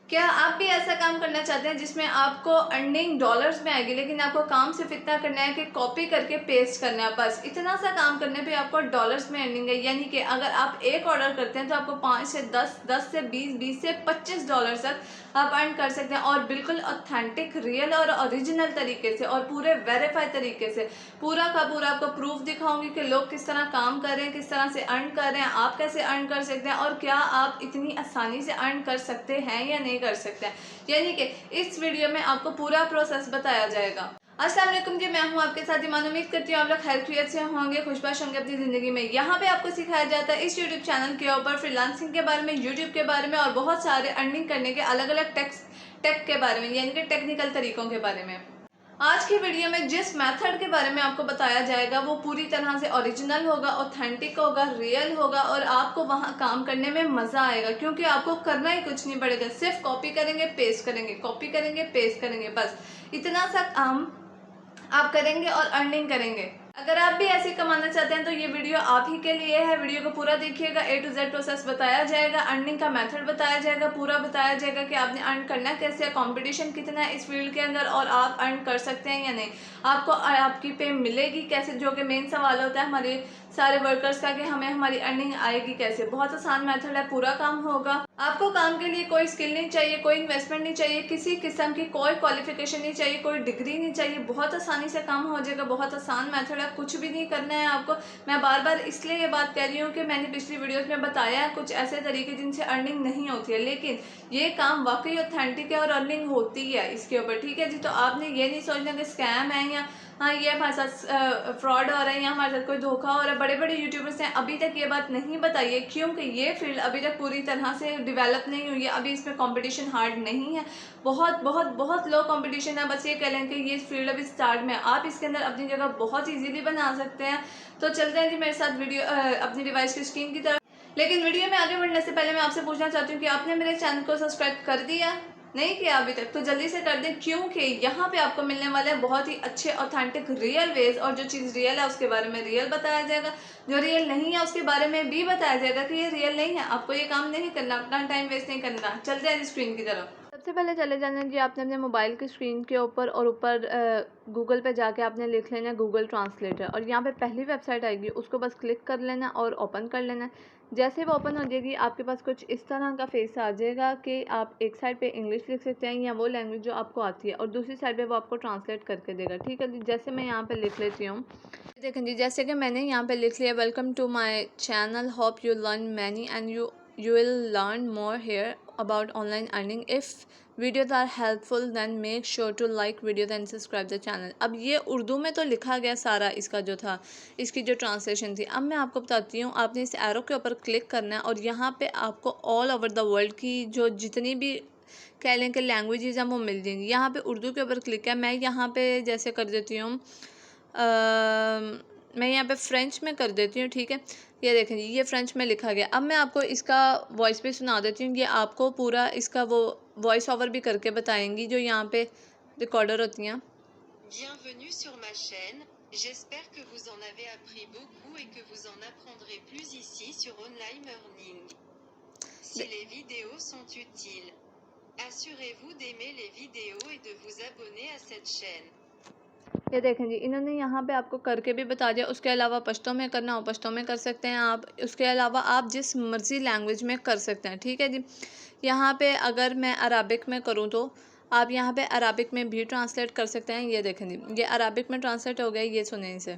क्या आप भी ऐसा काम करना चाहते हैं जिसमें आपको अर्निंग डॉलर्स में आएगी, लेकिन आपको काम सिर्फ इतना करना है कि कॉपी करके पेस्ट करना है, बस इतना सा काम करने पे आपको डॉलर्स में अर्निंग है। यानी कि अगर आप एक ऑर्डर करते हैं तो आपको 5 से 10, 10 से 20, 20 से 25 डॉलर तक आप अर्न कर सकते हैं, और बिल्कुल ऑथेंटिक, रियल और ओरिजिनल तरीके से और पूरे वेरीफाइड तरीके से पूरा का पूरा आपको प्रूफ दिखाऊंगी कि लोग किस तरह काम कर रहे हैं, किस तरह से अर्न कर रहे हैं, आप कैसे अर्न कर सकते हैं और क्या आप इतनी आसानी से अर्न कर सकते हैं या नहीं कर सकते हैं। यानी कि इस वीडियो में आपको पूरा प्रोसेस बताया जाएगा। अस्सलाम वालेकुम जी, मैं हूं आपके साथ ईमान। उम्मीद करती हूँ आप लोग खैरियत से होंगे, खुशबाश होंगे अपनी ज़िंदगी में। यहाँ पे आपको सिखाया जाता है इस यूट्यूब चैनल के ऊपर फ्रीलांसिंग के बारे में, यूट्यूब के बारे में और बहुत सारे अर्निंग करने के अलग अलग टेक के बारे में, यानी कि टेक्निकल तरीकों के बारे में। आज की वीडियो में जिस मेथड के बारे में आपको बताया जाएगा वो पूरी तरह से ओरिजिनल होगा, ऑथेंटिक होगा, रियल होगा और आपको वहाँ काम करने में मज़ा आएगा, क्योंकि आपको करना ही कुछ नहीं पड़ेगा। सिर्फ कॉपी करेंगे, पेस्ट करेंगे, कॉपी करेंगे, पेस्ट करेंगे, बस इतना सा काम आप करेंगे और अर्निंग करेंगे। अगर आप भी ऐसे कमाना चाहते हैं तो ये वीडियो आप ही के लिए है। वीडियो को पूरा देखिएगा, A to Z प्रोसेस बताया जाएगा, अर्निंग का मेथड बताया जाएगा, पूरा बताया जाएगा कि आपने अर्न करना कैसे है, कंपटीशन कितना है इस फील्ड के अंदर और आप अर्न कर सकते हैं या नहीं, आपको आपकी पे मिलेगी कैसे, जो कि मेन सवाल होता है हमारे सारे वर्कर्स का कि हमें हमारी अर्निंग आएगी कैसे। बहुत आसान मेथड है, पूरा काम होगा। आपको काम के लिए कोई स्किल नहीं चाहिए, कोई इन्वेस्टमेंट नहीं चाहिए, किसी किस्म की कोई क्वालिफिकेशन नहीं चाहिए, कोई डिग्री नहीं चाहिए। बहुत आसानी से काम हो जाएगा, बहुत आसान मेथड है, कुछ भी नहीं करना है आपको। मैं बार बार इसलिए ये बात कह रही हूँ कि मैंने पिछली वीडियोस में बताया है कुछ ऐसे तरीके जिनसे अर्निंग नहीं होती है, लेकिन ये काम वाकई ऑथेंटिक है और अर्निंग होती है इसके ऊपर। ठीक है जी, तो आपने ये नहीं सोचना कि स्कैम है या हाँ ये हमारे साथ फ्रॉड हो रहा है या हमारे साथ कोई धोखा हो रहा है। बड़े बड़े यूट्यूबर्स ने अभी तक ये बात नहीं बताई है, क्योंकि ये फील्ड अभी तक पूरी तरह से डेवलप नहीं हुई है। अभी इसमें कंपटीशन हार्ड नहीं है, बहुत बहुत बहुत लो कंपटीशन है। बस ये कह लें कि ये फील्ड अभी स्टार्ट में है, आप इसके अंदर अपनी जगह बहुत ईजीली बना सकते हैं। तो चलते हैं जी मेरे साथ वीडियो अपनी डिवाइस की स्क्रीन की तरफ। लेकिन वीडियो में आगे बढ़ने से पहले मैं आपसे पूछना चाहती हूँ कि आपने मेरे चैनल को सब्सक्राइब कर दिया? नहीं किया अभी तक तो जल्दी से कर दें, क्योंकि यहाँ पे आपको मिलने वाले हैं बहुत ही अच्छे ऑथेंटिक रियल वेज, और जो चीज़ रियल है उसके बारे में रियल बताया जाएगा, जो रियल नहीं है उसके बारे में भी बताया जाएगा कि ये रियल नहीं है। आपको ये काम नहीं करना, अपना टाइम वेस्ट नहीं करना। चलते हैं स्क्रीन की तरफ। सबसे पहले चले जाना जी आपने अपने मोबाइल की स्क्रीन के ऊपर, और ऊपर गूगल पे जाके आपने लिख लेना गूगल ट्रांसलेटर, और यहाँ पे पहली वेबसाइट आएगी उसको बस क्लिक कर लेना और ओपन कर लेना। जैसे वो ओपन हो जाएगी आपके पास कुछ इस तरह का फेस आ जाएगा कि आप एक साइड पे इंग्लिश लिख सकते हैं या वो लैंग्वेज जो आपको आती है, और दूसरी साइड पे वो आपको ट्रांसलेट करके देगा। ठीक है जी, जैसे मैं यहाँ पे लिख लेती हूँ, देखें जी, जैसे कि मैंने यहाँ पे लिख लिया, welcome to my channel, hope you learn many and you will learn more here about online earning. If videos are helpful then make sure to like videos and subscribe the channel. अब ये उर्दू में तो लिखा गया सारा, इसका जो था, इसकी जो ट्रांसलेशन थी। अब मैं आपको बताती हूँ, आपने इस एरो के ऊपर क्लिक करना है और यहाँ पे आपको ऑल ओवर द वर्ल्ड की जो जितनी भी कह लें कि लैंग्वेजेस हैं वो मिल जाएंगी। यहाँ पे उर्दू के ऊपर क्लिक है, मैं यहाँ पे जैसे कर देती हूँ, मैं यहाँ पे फ्रेंच में कर देती हूँ। ठीक है, ये देखें जी, ये फ्रेंच में लिखा गया। अब मैं आपको इसका वॉइस भी सुना देती हूँ, ये आपको पूरा इसका वो वॉइस ओवर भी करके बताएंगी जो यहाँ पे रिकॉर्डर होती हैं। Bienvenue sur ma chaîne, j'espère que vous en avez appris beaucoup et que vous en apprendrez plus ici sur Online Learning. Si les vidéos sont utiles, assurez-vous d'aimer les vidéos et de vous abonner à cette chaîne. ये देखें जी, इन्होंने यहाँ पे आपको करके भी बता दिया। उसके अलावा पश्तो में करना हो पश्तो में कर सकते हैं आप, उसके अलावा आप जिस मर्ज़ी लैंग्वेज में कर सकते हैं। ठीक है जी, यहाँ पे अगर मैं अरबिक में करूँ तो आप यहाँ पे अरबिक में भी ट्रांसलेट कर सकते हैं। ये देखें जी, ये अरबिक में ट्रांसलेट हो गया, ये सुने इसे।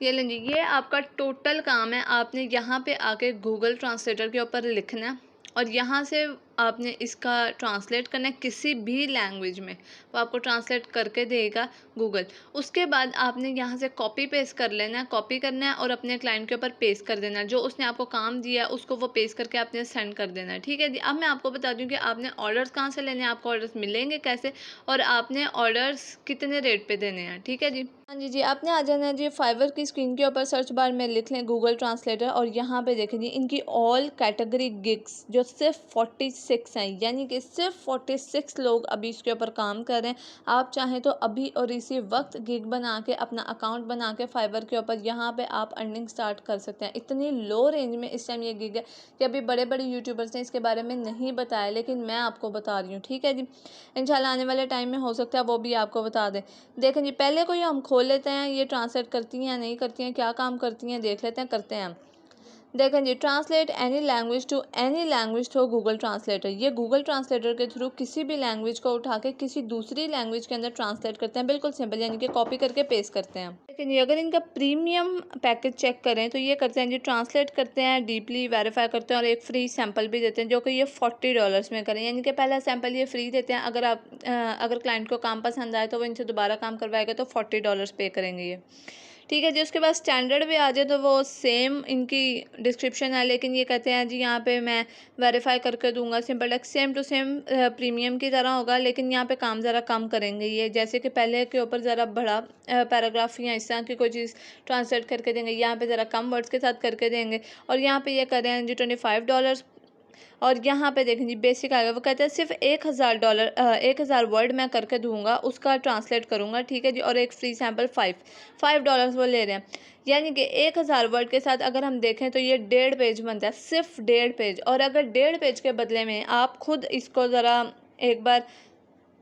ये लें जी, ये आपका टोटल काम है। आपने यहाँ पे आके गूगल ट्रांसलेटर के ऊपर लिखना है और यहाँ से आपने इसका ट्रांसलेट करना है किसी भी लैंग्वेज में, वो आपको ट्रांसलेट करके देगा गूगल। उसके बाद आपने यहाँ से कॉपी पेस्ट कर लेना है, कॉपी करना है और अपने क्लाइंट के ऊपर पेस्ट कर देना है। जो उसने आपको काम दिया है उसको वो पेस्ट करके आपने सेंड कर देना है, ठीक है जी। अब मैं आपको बता दूँ कि आपने ऑर्डर्स कहाँ से लेने हैं, आपको ऑर्डर्स मिलेंगे कैसे और आपने ऑर्डर्स कितने रेट पे देने हैं, ठीक है जी। हाँ जी, आपने आ जाना है जी फाइवर की स्क्रीन के ऊपर, सर्च बार में लिख लें गूगल ट्रांसलेटर और यहाँ पे देखें जी इनकी ऑल कैटेगरी गिग्स जो सिर्फ 46 हैं, यानी कि सिर्फ 46 लोग अभी इसके ऊपर काम कर रहे हैं। आप चाहें तो अभी और इसी वक्त गिग बना के अपना अकाउंट बना के फाइवर के ऊपर यहाँ पे आप अर्निंग स्टार्ट कर सकते हैं। इतनी लो रेंज में इस टाइम ये गिग है कि अभी बड़े बड़े यूट्यूबर्स ने इसके बारे में नहीं बताया, लेकिन मैं आपको बता रही हूँ, ठीक है जी। इंशाल्लाह आने वाले टाइम में हो सकता है वो भी आपको बता दें। देखें जी, पहले कोई हम खोल लेते हैं ये ट्रांसलेट करती हैं या नहीं करती हैं, क्या काम करती हैं देख लेते हैं, करते हैं हम। देखें जी, translate any language to any language through Google translator. ये गूगल ट्रांसलेटर के थ्रू किसी भी लैंग्वेज को उठा के किसी दूसरी लैंग्वेज के अंदर ट्रांसलेट करते हैं, बिल्कुल सिंपल, यानी कि कॉपी करके पेस्ट करते हैं। लेकिन ये अगर इनका प्रीमियम पैकेज चेक करें तो ये करते हैं जी, ट्रांसलेट करते हैं, डीपली वेरीफाई करते हैं और एक फ्री सैम्पल भी देते हैं जो कि ये $40 में करें, यानी कि पहला सैम्पल ये फ्री देते हैं। अगर क्लाइंट को काम पसंद आए तो वो इनसे दोबारा काम करवाएगा तो $40 पे करेंगे ये, ठीक है जी। उसके बाद स्टैंडर्ड भी आ जाए तो वो सेम इनकी डिस्क्रिप्शन है, लेकिन ये कहते हैं जी यहाँ पे मैं वेरीफाई करके दूंगा, simple like same to same premium की तरह होगा, लेकिन यहाँ पे काम ज़रा कम करेंगे ये, जैसे कि पहले के ऊपर ज़रा बड़ा पैराग्राफ या इस तरह की कोई चीज़ ट्रांसलेट करके देंगे, यहाँ पे ज़रा कम वर्ड्स के साथ करके देंगे। और यहाँ पे ये कर रहे हैं जी $25 और यहाँ पे देखें जी बेसिक आ गया, वो कहते हैं सिर्फ $1000 वर्ड मैं करके दूंगा, उसका ट्रांसलेट करूँगा, ठीक है जी। और एक फ्री सैम्पल $5 वो ले रहे हैं, यानी कि 1000 वर्ड के साथ अगर हम देखें तो ये 1.5 पेज बनता है, सिर्फ 1.5 पेज। और अगर 1.5 पेज के बदले में आप खुद इसको ज़रा एक बार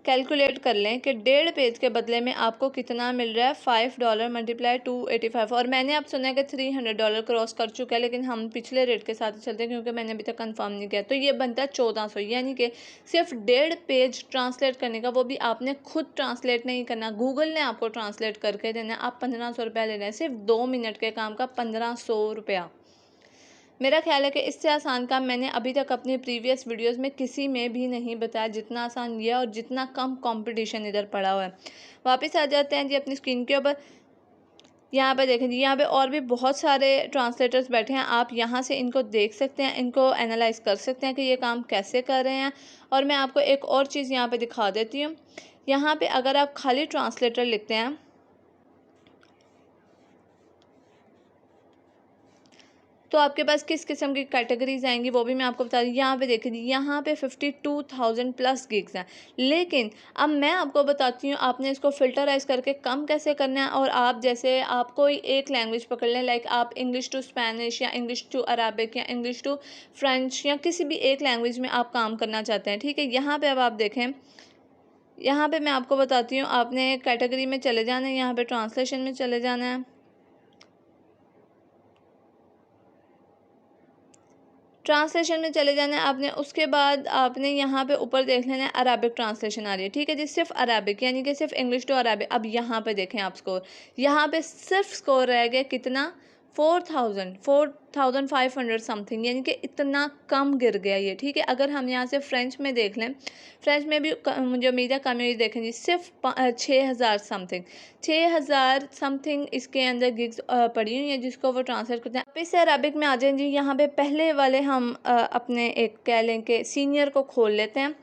कैलकुलेट कर लें कि 1.5 पेज के बदले में आपको कितना मिल रहा है, $5 मल्टीप्लाई 285। और मैंने अब सुना है कि $300 क्रॉस कर चुका है, लेकिन हम पिछले रेट के साथ चलते हैं क्योंकि मैंने अभी तक कंफर्म नहीं किया। तो ये बनता है 1400, यानी कि सिर्फ 1.5 पेज ट्रांसलेट करने का, वो भी आपने खुद ट्रांसलेट नहीं करना, गूगल ने आपको ट्रांसलेट करके देना है। आप 1500 रुपया ले रहे हैं, सिर्फ 2 मिनट के काम का 1500 रुपया। मेरा ख्याल है कि इससे आसान काम मैंने अभी तक अपनी प्रीवियस वीडियोस में किसी में भी नहीं बताया, जितना आसान ये और जितना कम कंपटीशन इधर पड़ा हुआ है। वापस आ जाते हैं जी अपनी स्क्रीन के ऊपर। यहाँ पे देखें जी, यहाँ पे और भी बहुत सारे ट्रांसलेटर्स बैठे हैं, आप यहाँ से इनको देख सकते हैं, इनको एनालाइज कर सकते हैं कि ये काम कैसे कर रहे हैं। और मैं आपको एक और चीज़ यहाँ पे दिखा देती हूँ। यहाँ पे अगर आप खाली ट्रांसलेटर लिखते हैं तो आपके पास किस किस्म की कैटेगरीज आएंगी वो भी मैं आपको बता दूँ। यहाँ पे देखिए, यहाँ पे 52,000 प्लस गिग्स हैं, लेकिन अब मैं आपको बताती हूँ आपने इसको फिल्टराइज करके कम कैसे करना है। और आप जैसे आप कोई एक लैंग्वेज पकड़ लें, लाइक आप इंग्लिश टू स्पेनिश या इंग्लिश टू अरबिक या इंग्लिश टू फ्रेंच या किसी भी एक लैंग्वेज में आप काम करना चाहते हैं, ठीक है। यहाँ पर अब आप देखें, यहाँ पर मैं आपको बताती हूँ, आपने कैटेगरी में चले जाना है, यहाँ पर ट्रांसलेशन में चले जाना है, ट्रांसलेशन में चले जाना है आपने। उसके बाद आपने यहाँ पे ऊपर देख लेना है अरबिक ट्रांसलेशन आ रही है, ठीक है जी, सिर्फ अरबिक, यानी कि सिर्फ इंग्लिश टू अरबिक। अब यहाँ पे देखें आप स्कोर, यहाँ पे सिर्फ स्कोर रह गया कितना, 4500 समथिंग, यानी कि इतना कम गिर गया ये, ठीक है। अगर हम यहाँ से फ्रेंच में देख लें, फ्रेंच में भी मुझे उम्मीद है कम ही देखें जी, सिर्फ 6000 समथिंग, 6000 समथिंग इसके अंदर गिग्स पड़ी हुई हैं जिसको वो ट्रांसलेट करते हैं। वापस से अरबिक में आ जाएं जी, यहाँ पे पहले वाले हम अपने एक कह लें कि सीनियर को खोल लेते हैं,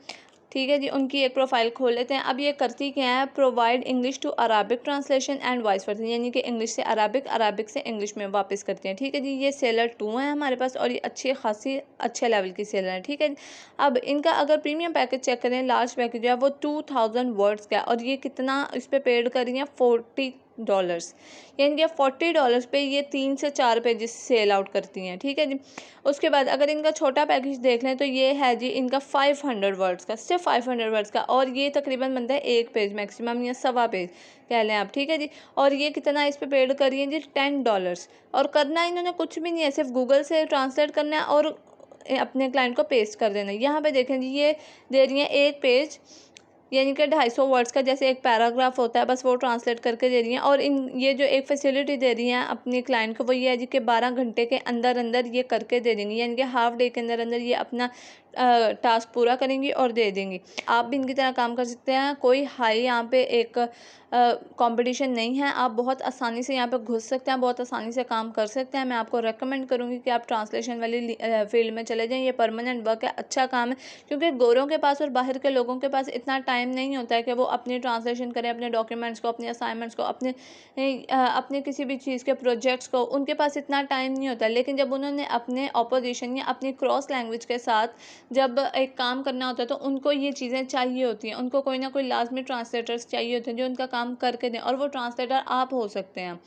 ठीक है जी, उनकी एक प्रोफाइल खोल लेते हैं। अब ये करती क्या है, provide English to Arabic translation and vice versa, यानी कि इंग्लिश से अरबिक, अरबिक से इंग्लिश में वापस करते हैं, ठीक है जी। ये सेलर 2 है हमारे पास और ये अच्छी खासी अच्छे लेवल की सेलर है, ठीक है जी। अब इनका अगर प्रीमियम पैकेज चेक करें, लार्ज पैकेज जो है वो 2000 वर्ड्स का, और ये कितना इस पर पेड कर रही हैं, $40, यानी कि $40 पे ये 3 से 4 पेजेस सेल आउट करती हैं, ठीक है जी। उसके बाद अगर इनका छोटा पैकेज देख लें तो ये है जी इनका 500 वर्ड्स का, सिर्फ 500 वर्ड्स का, और ये तकरीबन बनता है 1 पेज मैक्सिमम या सवा पेज कह लें आप, ठीक है जी। और ये कितना इस पे पेड कर रही है जी, $10। और करना इन्होंने कुछ भी नहीं है, सिर्फ गूगल से ट्रांसलेट करना है और अपने क्लाइंट को पेस्ट कर देना है। यहाँ पे देखें जी, ये दे रही हैं 1 पेज, यानी कि 250 वर्ड्स का, जैसे एक पैराग्राफ होता है, बस वो ट्रांसलेट करके दे रही हैं। और इन ये जो एक फैसिलिटी दे रही हैं अपनी क्लाइंट को, वो ये है जी कि 12 घंटे के अंदर अंदर ये करके दे देंगी, यानी कि हाफ डे के अंदर अंदर ये अपना टास्क पूरा करेंगी और दे देंगी। आप भी इनकी तरह काम कर सकते हैं। कोई हाई यहाँ पे एक कंपटीशन नहीं है। आप बहुत आसानी से यहाँ पे घुस सकते हैं, बहुत आसानी से काम कर सकते हैं। मैं आपको रेकमेंड करूँगी कि आप ट्रांसलेशन वाली फील्ड में चले जाएँ। ये परमानेंट वर्क है, अच्छा काम है, क्योंकि गोरों के पास और बाहर के लोगों के पास इतना टाइम नहीं होता है कि वो अपनी ट्रांसलेशन करें, अपने डॉक्यूमेंट्स को, अपने असाइनमेंट्स को, अपने किसी भी चीज़ के प्रोजेक्ट्स को, उनके पास इतना टाइम नहीं होता। लेकिन जब उन्होंने अपने ऑपोजिशन या अपनी क्रॉस लैंग्वेज के साथ जब एक काम करना होता है तो उनको ये चीज़ें चाहिए होती हैं। उनको कोई ना कोई लाज़मी ट्रांसलेटर्स चाहिए होते हैं जो उनका काम करके दें, और वो ट्रांसलेटर आप हो सकते हैं।